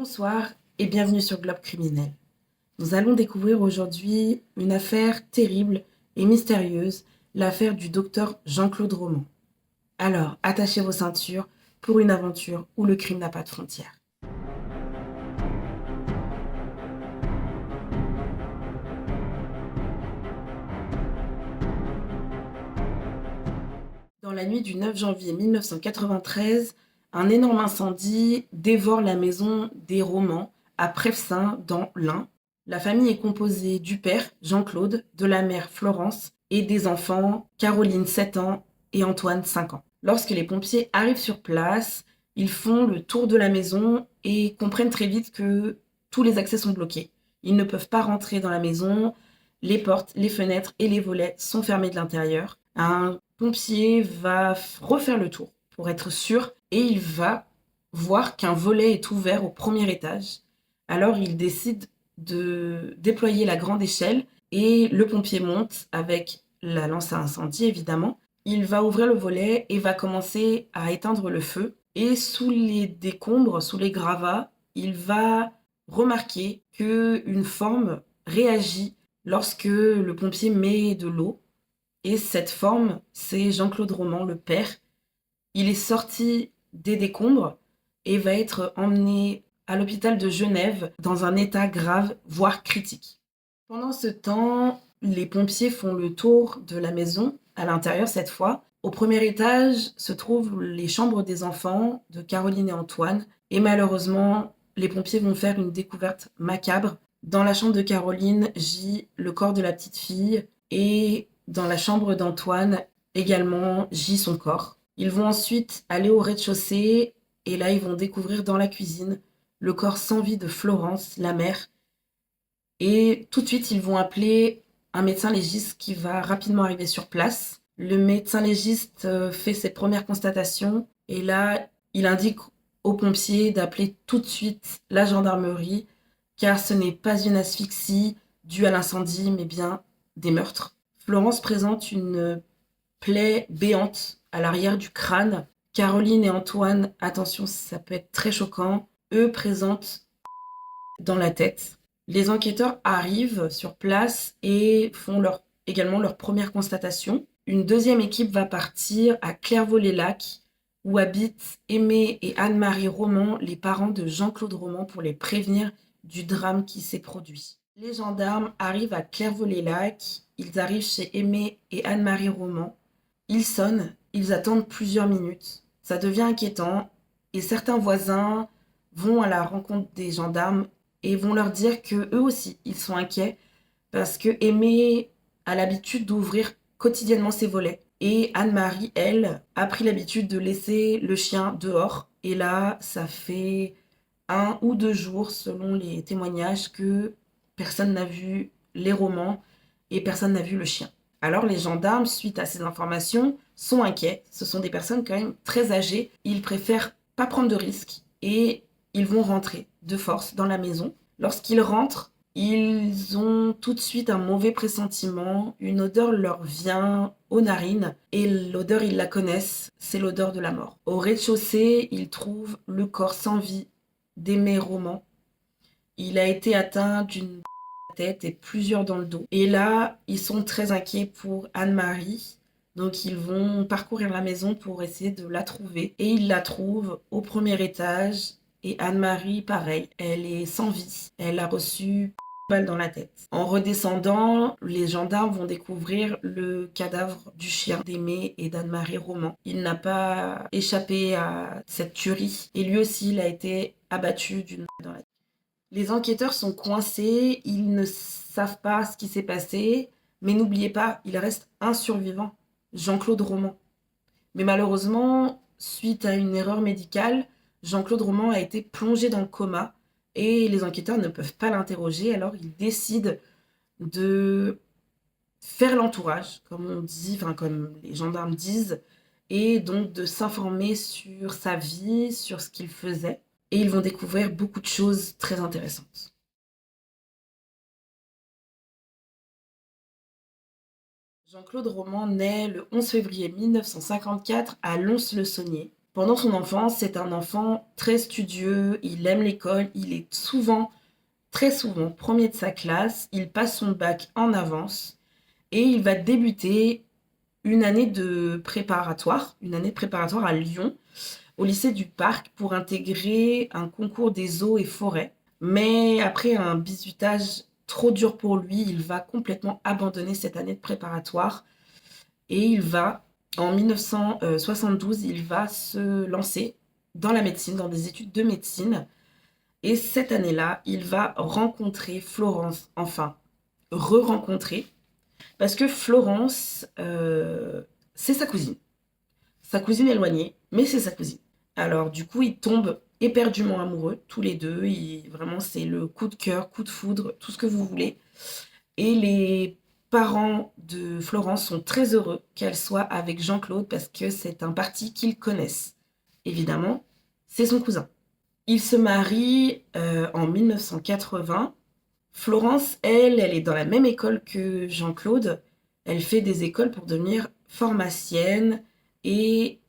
Bonsoir et bienvenue sur Globe Criminel. Nous allons découvrir aujourd'hui une affaire terrible et mystérieuse, l'affaire du docteur Jean-Claude Roman. Alors, attachez vos ceintures pour une aventure où le crime n'a pas de frontières. Dans la nuit du 9 janvier 1993, un énorme incendie dévore la maison des Romans à Prevessin dans l'Ain. La famille est composée du père, Jean-Claude, de la mère, Florence, et des enfants, Caroline, 7 ans, et Antoine, 5 ans. Lorsque les pompiers arrivent sur place, ils font le tour de la maison et comprennent très vite que tous les accès sont bloqués. Ils ne peuvent pas rentrer dans la maison, les portes, les fenêtres et les volets sont fermés de l'intérieur. Un pompier va refaire le tour pour être sûr et il va voir qu'un volet est ouvert au premier étage. Alors il décide de déployer la grande échelle et le pompier monte avec la lance à incendie évidemment. Il va ouvrir le volet et va commencer à éteindre le feu et sous les décombres, sous les gravats, il va remarquer qu'une forme réagit lorsque le pompier met de l'eau. Et cette forme, c'est Jean-Claude Roman, le père. Il est sorti des décombres et va être emmené à l'hôpital de Genève dans un état grave, voire critique. Pendant ce temps, les pompiers font le tour de la maison, à l'intérieur cette fois. Au premier étage se trouvent les chambres des enfants de Caroline et Antoine. Et malheureusement, les pompiers vont faire une découverte macabre. Dans la chambre de Caroline gît le corps de la petite fille et dans la chambre d'Antoine également gît son corps. Ils vont ensuite aller au rez-de-chaussée et là ils vont découvrir dans la cuisine le corps sans vie de Florence, la mère. Et tout de suite ils vont appeler un médecin légiste qui va rapidement arriver sur place. Le médecin légiste fait ses premières constatations et là il indique aux pompiers d'appeler tout de suite la gendarmerie car ce n'est pas une asphyxie due à l'incendie mais bien des meurtres. Florence présente une plaie béante à l'arrière du crâne. Caroline et Antoine, attention, ça peut être très choquant, eux présentent dans la tête. Les enquêteurs arrivent sur place et font également leur première constatation. Une deuxième équipe va partir à Clairvaux-les-Lacs, où habitent Aimé et Anne-Marie Roman, les parents de Jean-Claude Roman, pour les prévenir du drame qui s'est produit. Les gendarmes arrivent à Clairvaux-les-Lacs, ils arrivent chez Aimé et Anne-Marie Roman. Ils sonnent, ils attendent plusieurs minutes. Ça devient inquiétant et certains voisins vont à la rencontre des gendarmes et vont leur dire que eux aussi, ils sont inquiets parce que Aimé a l'habitude d'ouvrir quotidiennement ses volets. Et Anne-Marie, elle, a pris l'habitude de laisser le chien dehors. Et là, ça fait 1 ou 2 jours, selon les témoignages, que personne n'a vu les romans et personne n'a vu le chien. Alors les gendarmes, suite à ces informations, sont inquiets. Ce sont des personnes quand même très âgées. Ils préfèrent pas prendre de risques et ils vont rentrer de force dans la maison. Lorsqu'ils rentrent, ils ont tout de suite un mauvais pressentiment. Une odeur leur vient aux narines et l'odeur, ils la connaissent, c'est l'odeur de la mort. Au rez-de-chaussée, ils trouvent le corps sans vie d'Aimé Roman. Il a été atteint d'une tête et plusieurs dans le dos. Et là, ils sont très inquiets pour Anne-Marie. Donc ils vont parcourir la maison pour essayer de la trouver. Et ils la trouvent au premier étage. Et Anne-Marie, pareil, elle est sans vie. Elle a reçu une balle dans la tête. En redescendant, les gendarmes vont découvrir le cadavre du chien d'Aimé et d'Anne-Marie Roman. Il n'a pas échappé à cette tuerie. Et lui aussi, il a été abattu d'une balle dans la tête. Les enquêteurs sont coincés, ils ne savent pas ce qui s'est passé, mais n'oubliez pas, il reste un survivant, Jean-Claude Roman. Mais malheureusement, suite à une erreur médicale, Jean-Claude Roman a été plongé dans le coma et les enquêteurs ne peuvent pas l'interroger, alors ils décident de faire l'entourage, comme on dit, enfin comme les gendarmes disent, et donc de s'informer sur sa vie, sur ce qu'il faisait. Et ils vont découvrir beaucoup de choses très intéressantes. Jean-Claude Roman naît le 11 février 1954 à Lons-le-Saunier. Pendant son enfance, c'est un enfant très studieux, il aime l'école, il est souvent, très souvent, premier de sa classe, il passe son bac en avance et il va débuter une année de préparatoire à Lyon, au lycée du Parc, pour intégrer un concours des eaux et forêts. Mais après un bizutage trop dur pour lui, il va complètement abandonner cette année de préparatoire et en 1972, il va se lancer dans la médecine, dans des études de médecine. Et cette année-là, il va rencontrer Florence, enfin, re-rencontrer, parce que Florence, c'est sa cousine éloignée, mais c'est sa cousine. Alors du coup, ils tombent éperdument amoureux, tous les deux. Vraiment, c'est le coup de cœur, coup de foudre, tout ce que vous voulez. Et les parents de Florence sont très heureux qu'elle soit avec Jean-Claude parce que c'est un parti qu'ils connaissent. Évidemment, c'est son cousin. Ils se marient en 1980. Florence, elle est dans la même école que Jean-Claude. Elle fait des écoles pour devenir pharmacienne. Et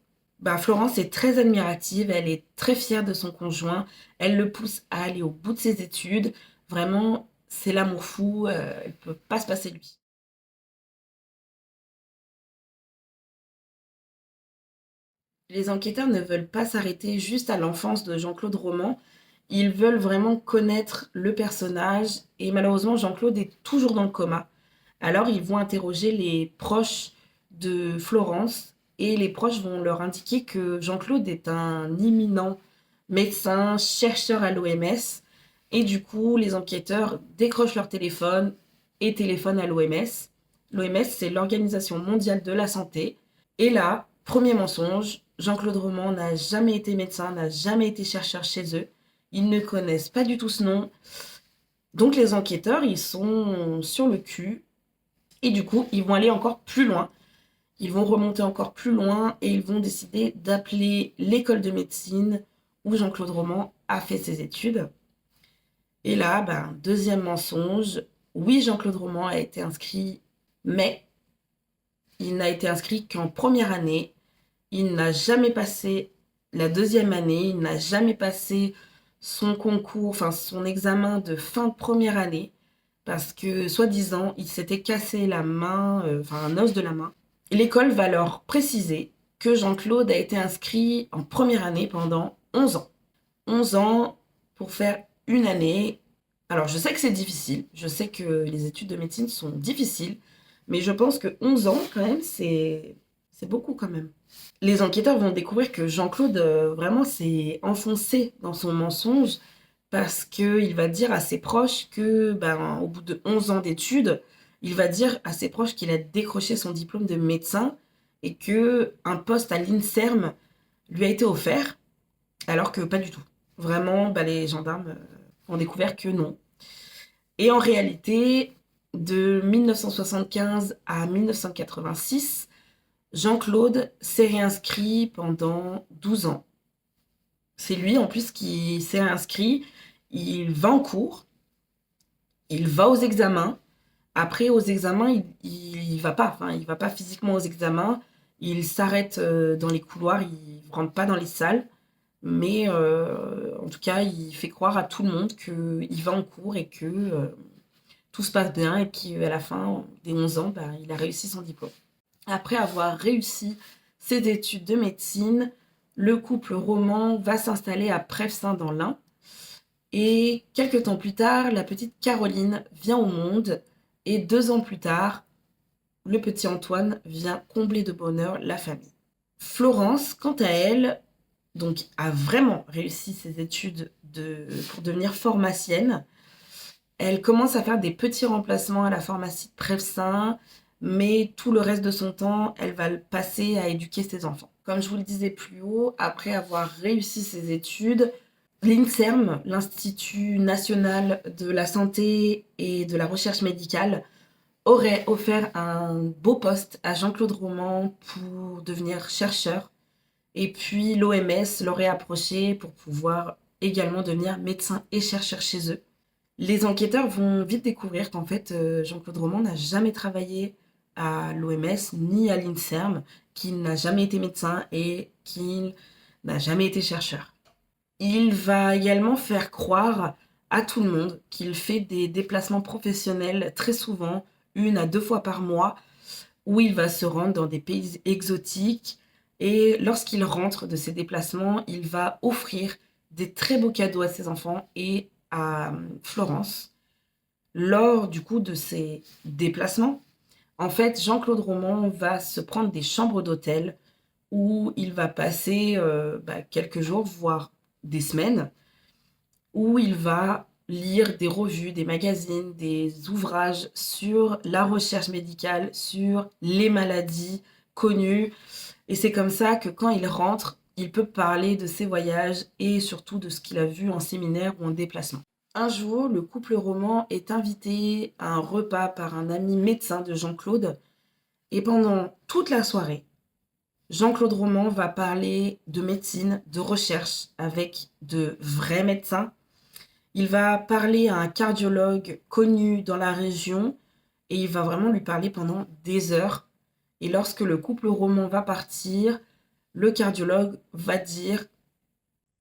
bah, Florence est très admirative, elle est très fière de son conjoint. Elle le pousse à aller au bout de ses études. Vraiment, c'est l'amour fou, elle ne peut pas se passer de lui. Les enquêteurs ne veulent pas s'arrêter juste à l'enfance de Jean-Claude Roman. Ils veulent vraiment connaître le personnage. Et malheureusement, Jean-Claude est toujours dans le coma. Alors, ils vont interroger les proches de Florence et les proches vont leur indiquer que Jean-Claude est un imminent médecin, chercheur à l'OMS. Et du coup, les enquêteurs décrochent leur téléphone et téléphonent à l'OMS. L'OMS, c'est l'Organisation mondiale de la santé. Et là, premier mensonge, Jean-Claude Roman n'a jamais été médecin, n'a jamais été chercheur chez eux. Ils ne connaissent pas du tout ce nom. Donc les enquêteurs, ils sont sur le cul et du coup, ils vont aller encore plus loin. Ils vont remonter encore plus loin et ils vont décider d'appeler l'école de médecine où Jean-Claude Roman a fait ses études. Et là, ben, deuxième mensonge, oui, Jean-Claude Roman a été inscrit, mais il n'a été inscrit qu'en première année. Il n'a jamais passé la deuxième année, il n'a jamais passé son concours, enfin son examen de fin de première année, parce que, soi-disant, il s'était cassé la main, enfin un os de la main. L'école va leur préciser que Jean-Claude a été inscrit en première année pendant 11 ans. 11 ans pour faire une année. Alors, je sais que c'est difficile, je sais que les études de médecine sont difficiles, mais je pense que 11 ans, quand même, c'est beaucoup quand même. Les enquêteurs vont découvrir que Jean-Claude, vraiment, s'est enfoncé dans son mensonge parce qu'il va dire à ses proches que, ben, au bout de 11 ans d'études, il va dire à ses proches qu'il a décroché son diplôme de médecin et que un poste à l'INSERM lui a été offert, alors que pas du tout. Vraiment, bah, les gendarmes ont découvert que non. Et en réalité, de 1975 à 1986, Jean-Claude s'est réinscrit pendant 12 ans. C'est lui en plus qui s'est réinscrit. Il va en cours, il va aux examens. Après, aux examens, il va pas. Enfin, il va pas physiquement aux examens. Il s'arrête dans les couloirs, il rentre pas dans les salles. Mais en tout cas, il fait croire à tout le monde qu'il va en cours et que tout se passe bien et qu'à la fin des 11 ans, bah, il a réussi son diplôme. Après avoir réussi ses études de médecine, le couple Roman va s'installer à Prevessin dans l'Ain. Et quelques temps plus tard, la petite Caroline vient au monde. Et 2 ans plus tard, le petit Antoine vient combler de bonheur la famille. Florence, quant à elle, donc, a vraiment réussi ses études pour devenir pharmacienne. Elle commence à faire des petits remplacements à la pharmacie de Prevessin, mais tout le reste de son temps, elle va le passer à éduquer ses enfants. Comme je vous le disais plus haut, après avoir réussi ses études, l'INSERM, l'Institut national de la santé et de la recherche médicale, aurait offert un beau poste à Jean-Claude Roman pour devenir chercheur. Et puis l'OMS l'aurait approché pour pouvoir également devenir médecin et chercheur chez eux. Les enquêteurs vont vite découvrir qu'en fait, Jean-Claude Roman n'a jamais travaillé à l'OMS ni à l'INSERM, qu'il n'a jamais été médecin et qu'il n'a jamais été chercheur. Il va également faire croire à tout le monde qu'il fait des déplacements professionnels très souvent, 1 à 2 fois par mois, où il va se rendre dans des pays exotiques. Et lorsqu'il rentre de ses déplacements, il va offrir des très beaux cadeaux à ses enfants et à Florence. Lors du coup de ces déplacements, en fait, Jean-Claude Roman va se prendre des chambres d'hôtel où il va passer quelques jours, voire des semaines, où il va lire des revues, des magazines, des ouvrages sur la recherche médicale, sur les maladies connues. Et c'est comme ça que quand il rentre, il peut parler de ses voyages et surtout de ce qu'il a vu en séminaire ou en déplacement. Un jour, le couple roman est invité à un repas par un ami médecin de Jean-Claude et pendant toute la soirée, Jean-Claude Roman va parler de médecine, de recherche avec de vrais médecins. Il va parler à un cardiologue connu dans la région et il va vraiment lui parler pendant des heures. Et lorsque le couple roman va partir, le cardiologue va dire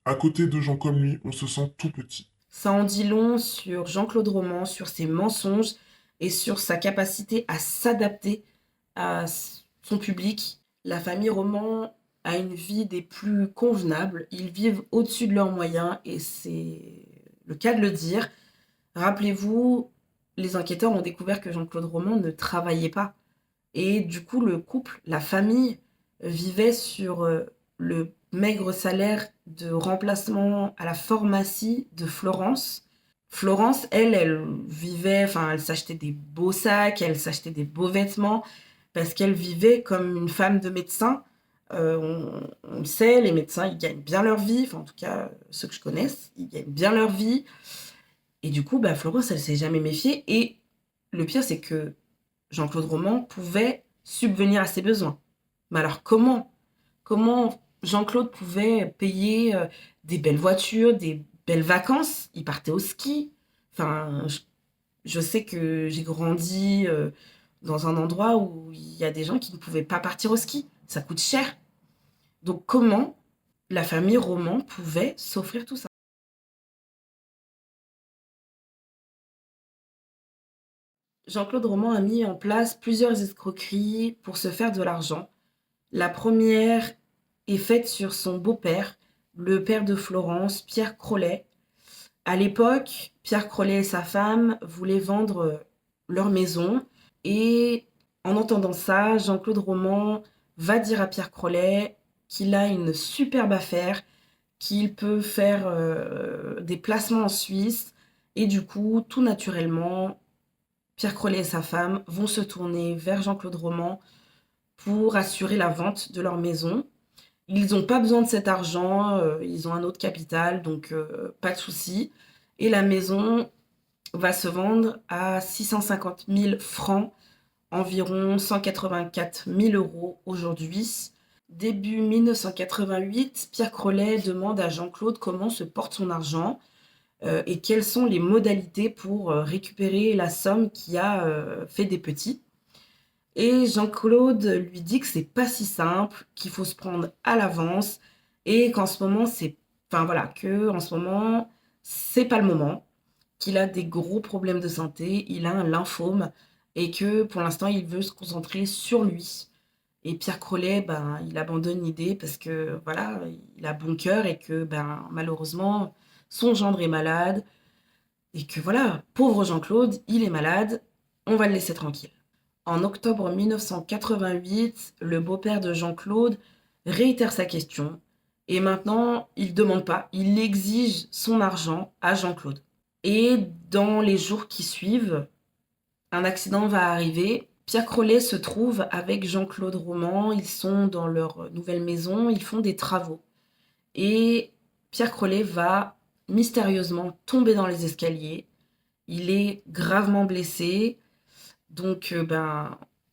À côté de gens comme lui, on se sent tout petit. ça en dit long sur Jean-Claude Roman, sur ses mensonges et sur sa capacité à s'adapter à son public. La famille Roman a une vie des plus convenables. Ils vivent au-dessus de leurs moyens et c'est le cas de le dire. Rappelez-vous, les enquêteurs ont découvert que Jean-Claude Roman ne travaillait pas. Et du coup, le couple, la famille, vivait sur le maigre salaire de remplacement à la pharmacie de Florence. Florence, elle vivait, enfin, elle s'achetait des beaux sacs, elle s'achetait des beaux vêtements, parce qu'elle vivait comme une femme de médecin. On le sait, les médecins, ils gagnent bien leur vie, enfin, en tout cas, ceux que je connaisse, ils gagnent bien leur vie. Et du coup, Florence, elle s'est jamais méfiée. Et le pire, c'est que Jean-Claude Roman pouvait subvenir à ses besoins. Mais alors comment Jean-Claude pouvait payer des belles voitures, des belles vacances? Il partait au ski. Enfin, je sais que j'ai grandi dans un endroit où il y a des gens qui ne pouvaient pas partir au ski. Ça coûte cher. Donc comment la famille Roman pouvait s'offrir tout ça? Jean-Claude Roman a mis en place plusieurs escroqueries pour se faire de l'argent. La première est faite sur son beau-père, le père de Florence, Pierre Crollet. À l'époque, Pierre Crollet et sa femme voulaient vendre leur maison et en entendant ça, Jean-Claude Roman va dire à Pierre Crollet qu'il a une superbe affaire, qu'il peut faire des placements en Suisse et du coup, tout naturellement, Pierre Crollet et sa femme vont se tourner vers Jean-Claude Roman pour assurer la vente de leur maison. Ils n'ont pas besoin de cet argent, ils ont un autre capital, donc pas de souci. Et la maison va se vendre à 650 000 francs, environ 184 000 euros aujourd'hui. Début 1988, Pierre Crollet demande à Jean-Claude comment se porte son argent et quelles sont les modalités pour récupérer la somme qui a fait des petits. Et Jean-Claude lui dit que c'est pas si simple, qu'il faut se prendre à l'avance et qu'en ce moment c'est, enfin voilà, que en ce moment c'est pas le moment, qu'il a des gros problèmes de santé, il a un lymphome et que pour l'instant il veut se concentrer sur lui. Et Pierre Crollet, il abandonne l'idée parce que voilà, il a bon cœur et que malheureusement son gendre est malade et que voilà, pauvre Jean-Claude, il est malade, on va le laisser tranquille. En octobre 1988, le beau-père de Jean-Claude réitère sa question et maintenant, il ne demande pas, il exige son argent à Jean-Claude. Et dans les jours qui suivent, un accident va arriver. Pierre Crollet se trouve avec Jean-Claude Roman, ils sont dans leur nouvelle maison, ils font des travaux. Et Pierre Crollet va mystérieusement tomber dans les escaliers. Il est gravement blessé. Donc,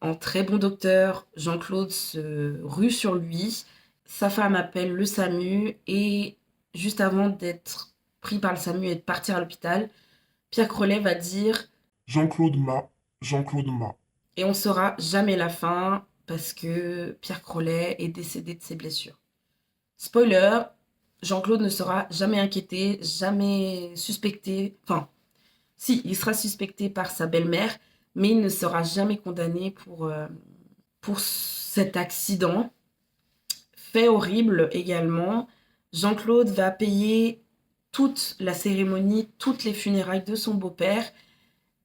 en très bon docteur, Jean-Claude se rue sur lui. Sa femme appelle le SAMU et juste avant d'être pris par le SAMU et de partir à l'hôpital, Pierre Crollet va dire Jean-Claude m'a, Jean-Claude m'a. et on ne saura jamais la fin parce que Pierre Crollet est décédé de ses blessures. Spoiler, Jean-Claude ne sera jamais inquiété, jamais suspecté. Enfin, si, il sera suspecté par sa belle-mère, mais il ne sera jamais condamné pour cet accident. Fait horrible également, Jean-Claude va payer toute la cérémonie, toutes les funérailles de son beau-père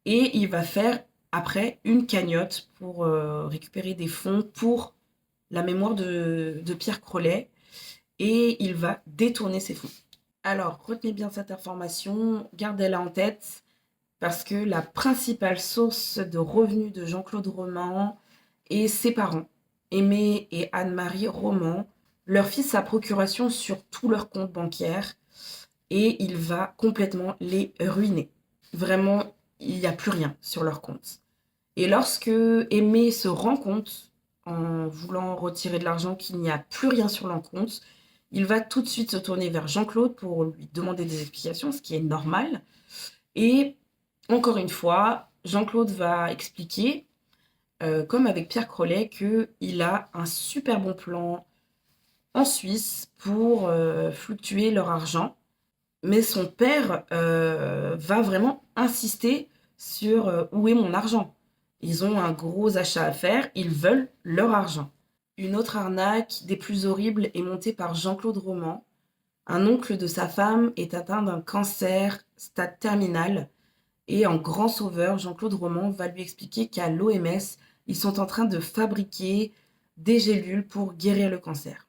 et il va faire après une cagnotte pour récupérer des fonds pour la mémoire de Pierre Crolet et il va détourner ces fonds. Alors, retenez bien cette information, gardez-la en tête parce que la principale source de revenus de Jean-Claude Roman est ses parents, Aimé et Anne-Marie Roman, leur fils a procuration sur tous leurs comptes bancaires et il va complètement les ruiner. Vraiment, il n'y a plus rien sur leurs comptes. Et lorsque Aimé se rend compte, en voulant retirer de l'argent, qu'il n'y a plus rien sur leur compte, il va tout de suite se tourner vers Jean-Claude pour lui demander des explications, ce qui est normal. Et encore une fois, Jean-Claude va expliquer, comme avec Pierre Crolet, qu'il a un super bon plan en Suisse pour fluctuer leur argent. Mais son père va vraiment insister sur où est mon argent. Ils ont un gros achat à faire, ils veulent leur argent. Une autre arnaque des plus horribles est montée par Jean-Claude Roman. Un oncle de sa femme est atteint d'un cancer stade terminal et en grand sauveur, Jean-Claude Roman va lui expliquer qu'à l'OMS, ils sont en train de fabriquer des gélules pour guérir le cancer.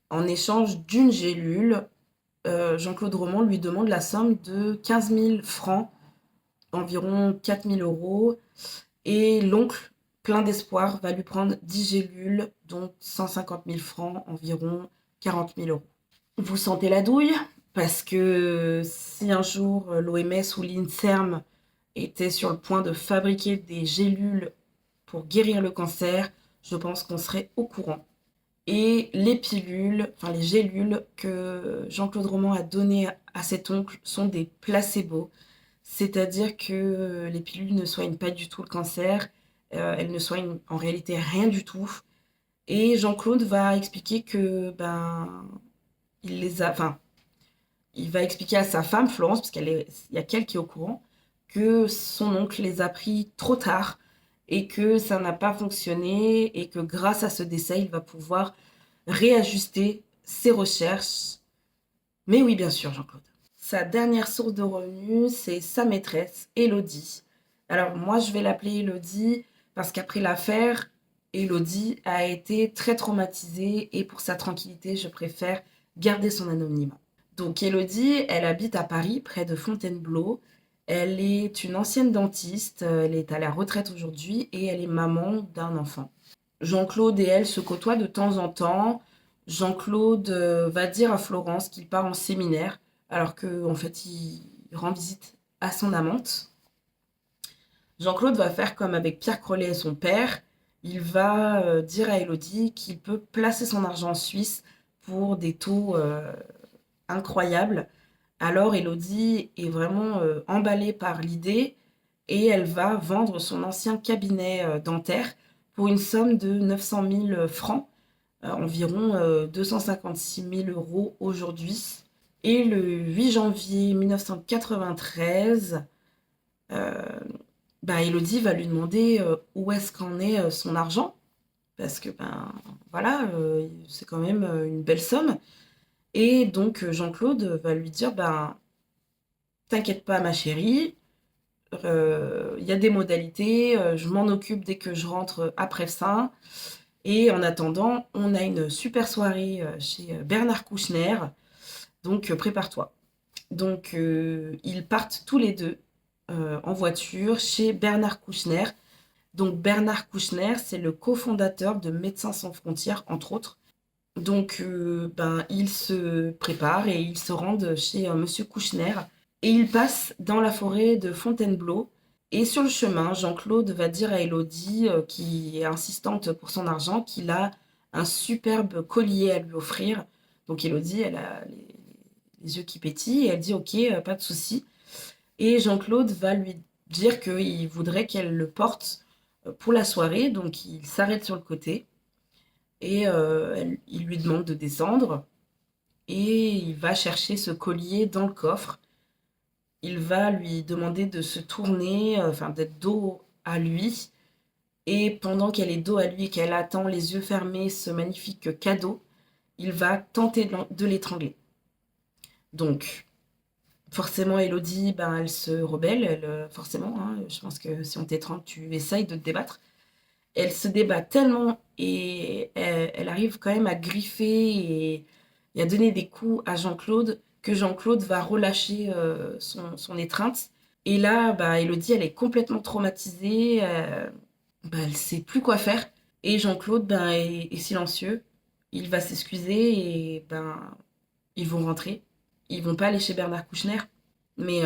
En échange d'une gélule, Jean-Claude Roman lui demande la somme de 15 000 francs, environ 4 000 euros, et l'oncle, plein d'espoir, va lui prendre 10 gélules, dont 150 000 francs, environ 40 000 euros. Vous sentez la douille? Parce que si un jour l'OMS ou l'INSERM étaient sur le point de fabriquer des gélules pour guérir le cancer, je pense qu'on serait au courant. Et les pilules, enfin les gélules que Jean-Claude Roman a données à cet oncle sont des placebos, c'est-à-dire que les pilules ne soignent pas du tout le cancer, elles ne soignent en réalité rien du tout. Et Jean-Claude va expliquer que il va expliquer à sa femme Florence, parce il y a qu'elle qui est au courant, que son oncle les a pris trop tard et que ça n'a pas fonctionné et que grâce à ce décès, il va pouvoir réajuster ses recherches. Mais oui, bien sûr, Jean-Claude. Sa dernière source de revenus, c'est sa maîtresse, Élodie. Alors moi, je vais l'appeler Élodie parce qu'après l'affaire, Élodie a été très traumatisée et pour sa tranquillité, je préfère garder son anonymat. Donc Élodie, elle habite à Paris, près de Fontainebleau. Elle est une ancienne dentiste, elle est à la retraite aujourd'hui et elle est maman d'un enfant. Jean-Claude et elle se côtoient de temps en temps. Jean-Claude va dire à Florence qu'il part en séminaire, alors qu'en fait, il rend visite à son amante. Jean-Claude va faire comme avec Pierre Crolet et son père. Il va dire à Élodie qu'il peut placer son argent en Suisse pour des taux incroyables. Alors Élodie est vraiment emballée par l'idée et elle va vendre son ancien cabinet dentaire pour une somme de 900 000 francs, environ 256 000 euros aujourd'hui. Et le 8 janvier 1993, Élodie va lui demander où est-ce qu'en est son argent, parce que voilà, c'est quand même une belle somme. Et donc Jean-Claude va lui dire t'inquiète pas ma chérie, il y a des modalités, je m'en occupe dès que je rentre après ça. Et en attendant, on a une super soirée chez Bernard Kouchner, donc prépare-toi. Donc ils partent tous les deux en voiture chez Bernard Kouchner. Donc Bernard Kouchner, c'est le cofondateur de Médecins sans frontières, entre autres. Donc ils se préparent et ils se rendent chez Monsieur Kouchner. Et ils passent dans la forêt de Fontainebleau. Et sur le chemin, Jean-Claude va dire à Élodie, qui est insistante pour son argent, qu'il a un superbe collier à lui offrir. Donc Élodie, elle a les yeux qui pétillent et elle dit ok, pas de souci. Et Jean-Claude va lui dire qu'il voudrait qu'elle le porte pour la soirée, donc il s'arrête sur le côté. et il lui demande de descendre et il va chercher ce collier dans le coffre. Il va lui demander de se tourner, enfin d'être dos à lui. Et pendant qu'elle est dos à lui et qu'elle attend les yeux fermés ce magnifique cadeau, il va tenter de l'étrangler. Donc, forcément, Elodie, ben, elle se rebelle, forcément. Hein, je pense que si on t'étrangle, tu essayes de te débattre. Elle se débat tellement et elle arrive quand même à griffer et à donner des coups à Jean-Claude que Jean-Claude va relâcher son étreinte. Et là, bah, Elodie, elle est complètement traumatisée. Bah, elle sait plus quoi faire. Et Jean-Claude ben, est silencieux. Il va s'excuser et ben, ils vont rentrer. Ils vont pas aller chez Bernard Kouchner. Mais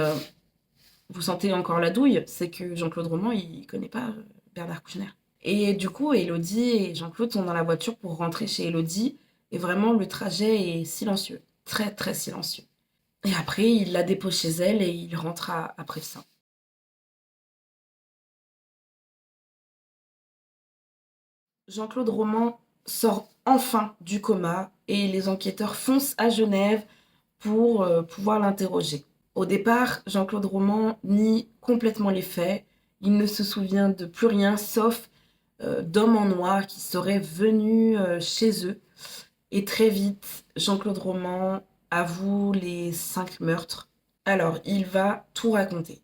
vous sentez encore la douille, c'est que Jean-Claude Roman, il connaît pas Bernard Kouchner. Et du coup, Elodie et Jean-Claude sont dans la voiture pour rentrer chez Elodie. Et vraiment, le trajet est silencieux. Très, très silencieux. Et après, il la dépose chez elle et il rentre à Prevsin. Jean-Claude Roman sort enfin du coma et les enquêteurs foncent à Genève pour pouvoir l'interroger. Au départ, Jean-Claude Roman nie complètement les faits. Il ne se souvient de plus rien sauf d'hommes en noir qui seraient venus chez eux. Et très vite, Jean-Claude Roman avoue les 5 meurtres. Alors, il va tout raconter.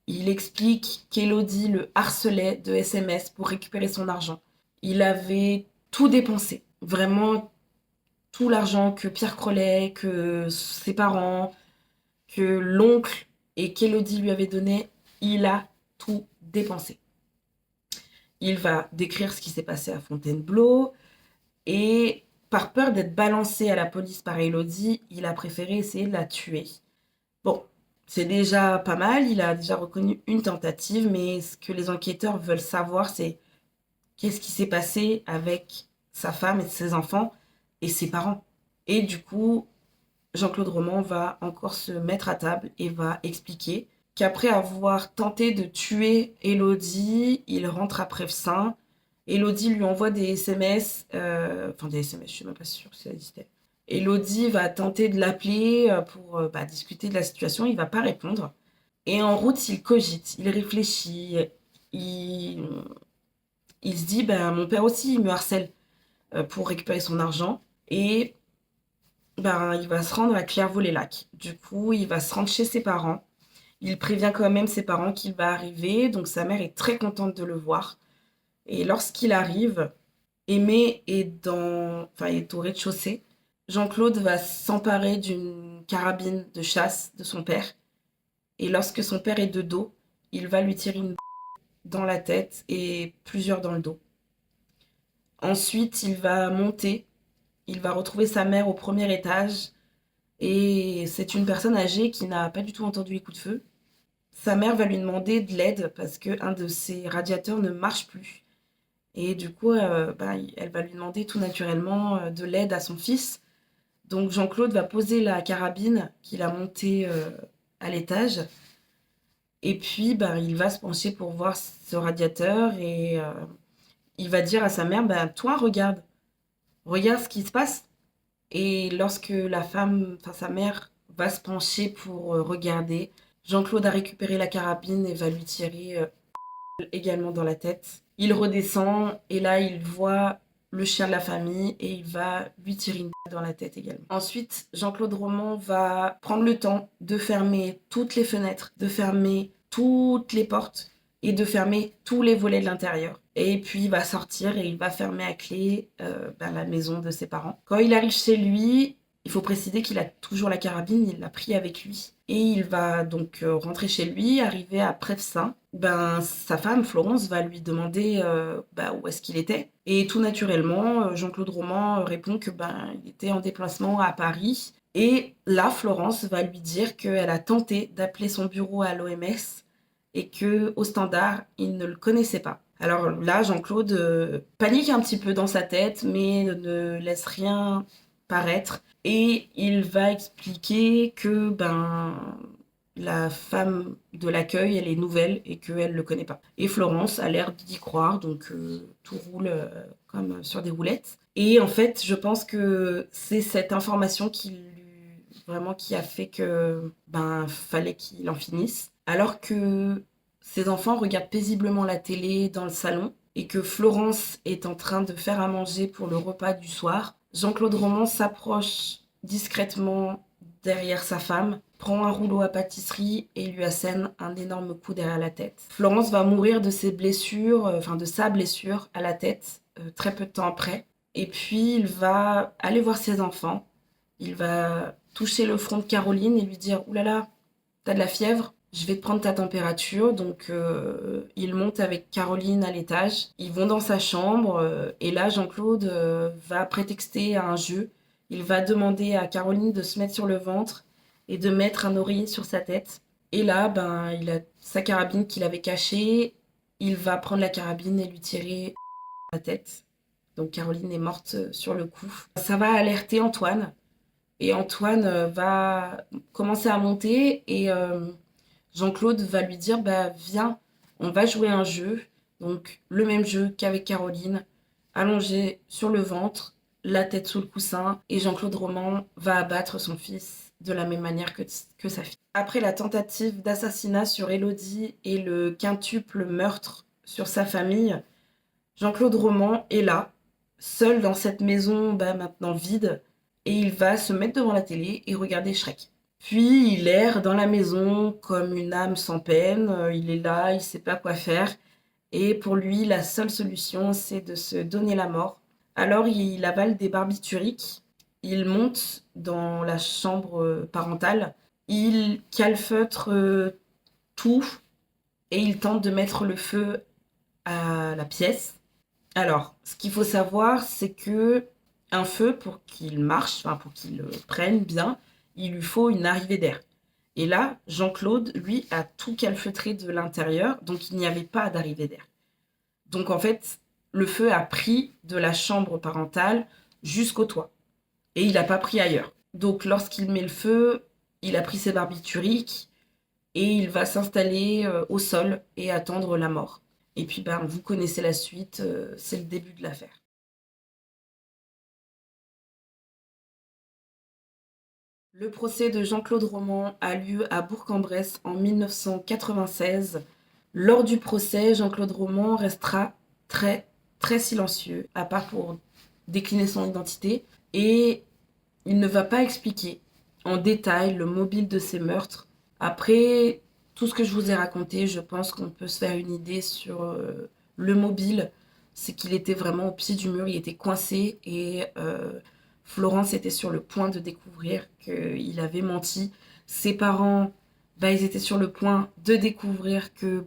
Il explique qu'Élodie le harcelait de SMS pour récupérer son argent. Il avait tout dépensé. Vraiment tout l'argent que Pierre Crollet, que ses parents, que l'oncle et qu'Élodie lui avait donné, il a tout dépensé. Il va décrire ce qui s'est passé à Fontainebleau et par peur d'être balancé à la police par Élodie, il a préféré essayer de la tuer. Bon, c'est déjà pas mal, il a déjà reconnu une tentative, mais ce que les enquêteurs veulent savoir, c'est qu'est-ce qui s'est passé avec sa femme et ses enfants et ses parents. Et du coup, Jean-Claude Roman va encore se mettre à table et va expliquer qu'après avoir tenté de tuer Élodie, il rentre à Prevsin. Élodie lui envoie des SMS, enfin des SMS, je suis même pas sûre si ça existait. Élodie va tenter de l'appeler pour discuter de la situation, il va pas répondre. Et en route, il cogite, il réfléchit, il, il se dit, ben, mon père aussi, il me harcèle pour récupérer son argent. Et ben, il va se rendre à Clairvaux-les-Lacs. Du coup, il va se rendre chez ses parents. Il prévient quand même ses parents qu'il va arriver. Donc, sa mère est très contente de le voir. Et lorsqu'il arrive, Aimé est au rez-de-chaussée. Jean-Claude va s'emparer d'une carabine de chasse de son père. Et lorsque son père est de dos, il va lui tirer une dans la tête et plusieurs dans le dos. Ensuite, il va monter. Il va retrouver sa mère au premier étage. Et c'est une personne âgée qui n'a pas du tout entendu les coups de feu. Sa mère va lui demander de l'aide parce qu'un de ses radiateurs ne marche plus. Et du coup, elle va lui demander tout naturellement de l'aide à son fils. Donc Jean-Claude va poser la carabine qu'il a montée à l'étage. Et puis, il va se pencher pour voir ce radiateur et il va dire à sa mère, toi, regarde ce qui se passe. Et lorsque sa mère, va se pencher pour regarder, Jean-Claude a récupéré la carabine et va lui tirer également dans la tête. Il redescend et là, il voit le chien de la famille et il va lui tirer une balle dans la tête également. Ensuite, Jean-Claude Roman va prendre le temps de fermer toutes les fenêtres, de fermer toutes les portes et de fermer tous les volets de l'intérieur. Et puis il va sortir et il va fermer à clé la maison de ses parents. Quand il arrive chez lui, il faut préciser qu'il a toujours la carabine, il l'a pris avec lui. Et il va donc rentrer chez lui, arriver à Prevsin. Sa femme, Florence, va lui demander où est-ce qu'il était. Et tout naturellement, Jean-Claude Roman répond que il était en déplacement à Paris. Et là, Florence va lui dire qu'elle a tenté d'appeler son bureau à l'OMS et qu'au standard, il ne le connaissait pas. Alors là, Jean-Claude panique un petit peu dans sa tête, mais ne laisse rien paraître. Et il va expliquer que la femme de l'accueil, elle est nouvelle et qu'elle ne le connaît pas. Et Florence a l'air d'y croire, donc tout roule comme sur des roulettes. Et en fait, je pense que c'est cette information vraiment qui a fait que fallait qu'il en finisse. Alors que ses enfants regardent paisiblement la télé dans le salon et que Florence est en train de faire à manger pour le repas du soir, Jean-Claude Roman s'approche discrètement derrière sa femme, prend un rouleau à pâtisserie et lui assène un énorme coup derrière la tête. Florence va mourir de ses blessures, de sa blessure à la tête, très peu de temps après. Et puis il va aller voir ses enfants. Il va toucher le front de Caroline et lui dire « Ouh là là, t'as de la fièvre ? Je vais te prendre ta température. » Donc il monte avec Caroline à l'étage. Ils vont dans sa chambre et là Jean-Claude va prétexter à un jeu. Il va demander à Caroline de se mettre sur le ventre et de mettre un oreiller sur sa tête. Et là, il a sa carabine qu'il avait cachée. Il va prendre la carabine et lui tirer la tête. Donc Caroline est morte sur le coup. Ça va alerter Antoine. Et Antoine va commencer à monter et Jean-Claude va lui dire viens, on va jouer un jeu. Donc le même jeu qu'avec Caroline, allongé sur le ventre, la tête sous le coussin, et Jean-Claude Roman va abattre son fils de la même manière que sa fille. Après la tentative d'assassinat sur Élodie et le quintuple meurtre sur sa famille, Jean-Claude Roman est là, seul dans cette maison maintenant vide, et il va se mettre devant la télé et regarder Shrek. Puis il erre dans la maison comme une âme sans peine, il est là, il sait pas quoi faire, et pour lui, la seule solution, c'est de se donner la mort. Alors il avale des barbituriques, il monte dans la chambre parentale, il calfeutre tout, et il tente de mettre le feu à la pièce. Alors, ce qu'il faut savoir, c'est que un feu, pour qu'il marche, pour qu'il prenne bien, il lui faut une arrivée d'air. Et là, Jean-Claude, lui, a tout calfeutré de l'intérieur, donc il n'y avait pas d'arrivée d'air. Donc en fait, le feu a pris de la chambre parentale jusqu'au toit. Et il n'a pas pris ailleurs. Donc lorsqu'il met le feu, il a pris ses barbituriques et il va s'installer au sol et attendre la mort. Et puis, vous connaissez la suite, c'est le début de l'affaire. Le procès de Jean-Claude Roman a lieu à Bourg-en-Bresse en 1996. Lors du procès, Jean-Claude Roman restera très, très silencieux, à part pour décliner son identité, et il ne va pas expliquer en détail le mobile de ses meurtres. Après tout ce que je vous ai raconté, je pense qu'on peut se faire une idée sur le mobile. C'est qu'il était vraiment au pied du mur, il était coincé et Florence était sur le point de découvrir qu'il avait menti. Ses parents, ils étaient sur le point de découvrir que,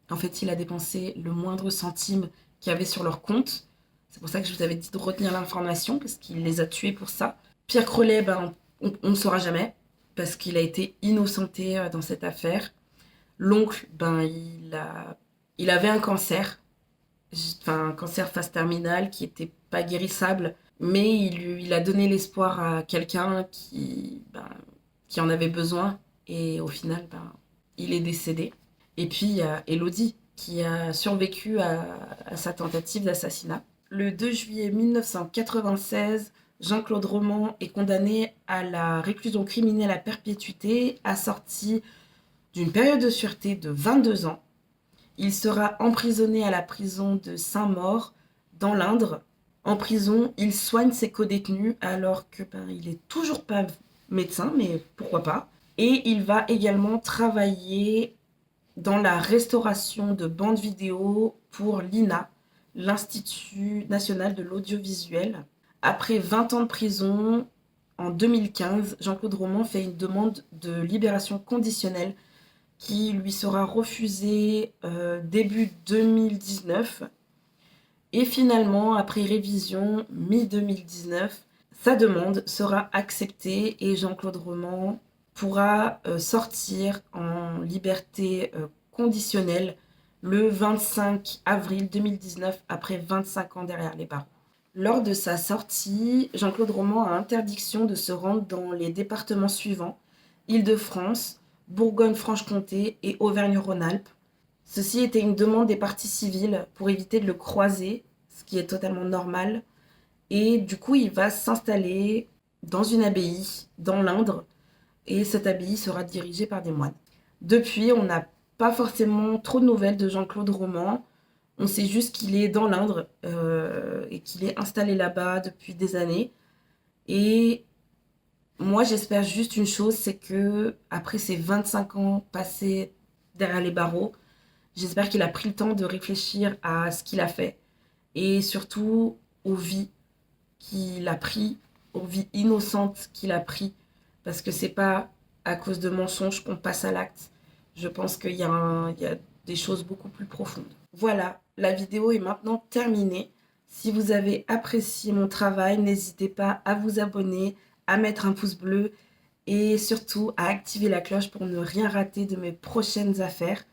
en fait, il a dépensé le moindre centime qu'il y avait sur leur compte. C'est pour ça que je vous avais dit de retenir l'information, parce qu'il les a tués pour ça. Pierre Crollet, on ne saura jamais, parce qu'il a été innocenté dans cette affaire. L'oncle, il avait un cancer, un cancer phase terminale qui n'était pas guérissable, mais il a donné l'espoir à quelqu'un qui en avait besoin, et au final, il est décédé. Et puis il y a Élodie qui a survécu à sa tentative d'assassinat. Le 2 juillet 1996, Jean-Claude Roman est condamné à la réclusion criminelle à perpétuité, assorti d'une période de sûreté de 22 ans. Il sera emprisonné à la prison de Saint-Maur, dans l'Indre. En prison, il soigne ses codétenus alors que il est toujours pas médecin, mais pourquoi pas. Et il va également travailler dans la restauration de bandes vidéo pour l'INA, l'Institut national de l'audiovisuel. Après 20 ans de prison, en 2015, Jean-Claude Roman fait une demande de libération conditionnelle qui lui sera refusée début 2019. Et finalement, après révision, mi-2019, sa demande sera acceptée et Jean-Claude Roman pourra sortir en liberté conditionnelle le 25 avril 2019, après 25 ans derrière les barreaux. Lors de sa sortie, Jean-Claude Roman a interdiction de se rendre dans les départements suivants. Île-de-France, Bourgogne-Franche-Comté et Auvergne-Rhône-Alpes. Ceci était une demande des parties civiles pour éviter de le croiser, ce qui est totalement normal. Et du coup, il va s'installer dans une abbaye, dans l'Indre, et cette abbaye sera dirigée par des moines. Depuis, on n'a pas forcément trop de nouvelles de Jean-Claude Roman. On sait juste qu'il est dans l'Indre et qu'il est installé là-bas depuis des années. Et moi, j'espère juste une chose, c'est que après ces 25 ans passés derrière les barreaux, j'espère qu'il a pris le temps de réfléchir à ce qu'il a fait et surtout aux vies qu'il a pris, aux vies innocentes qu'il a pris, parce que c'est pas à cause de mensonges qu'on passe à l'acte. Je pense qu'il y a des choses beaucoup plus profondes. Voilà, la vidéo est maintenant terminée. Si vous avez apprécié mon travail, n'hésitez pas à vous abonner, à mettre un pouce bleu et surtout à activer la cloche pour ne rien rater de mes prochaines affaires.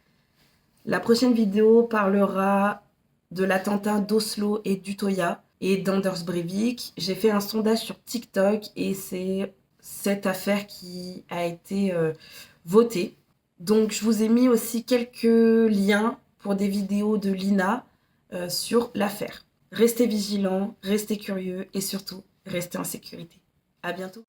La prochaine vidéo parlera de l'attentat d'Oslo et d'Utøya et d'Anders Breivik. J'ai fait un sondage sur TikTok et c'est cette affaire qui a été votée. Donc je vous ai mis aussi quelques liens pour des vidéos de Lina sur l'affaire. Restez vigilants, restez curieux et surtout, restez en sécurité. À bientôt.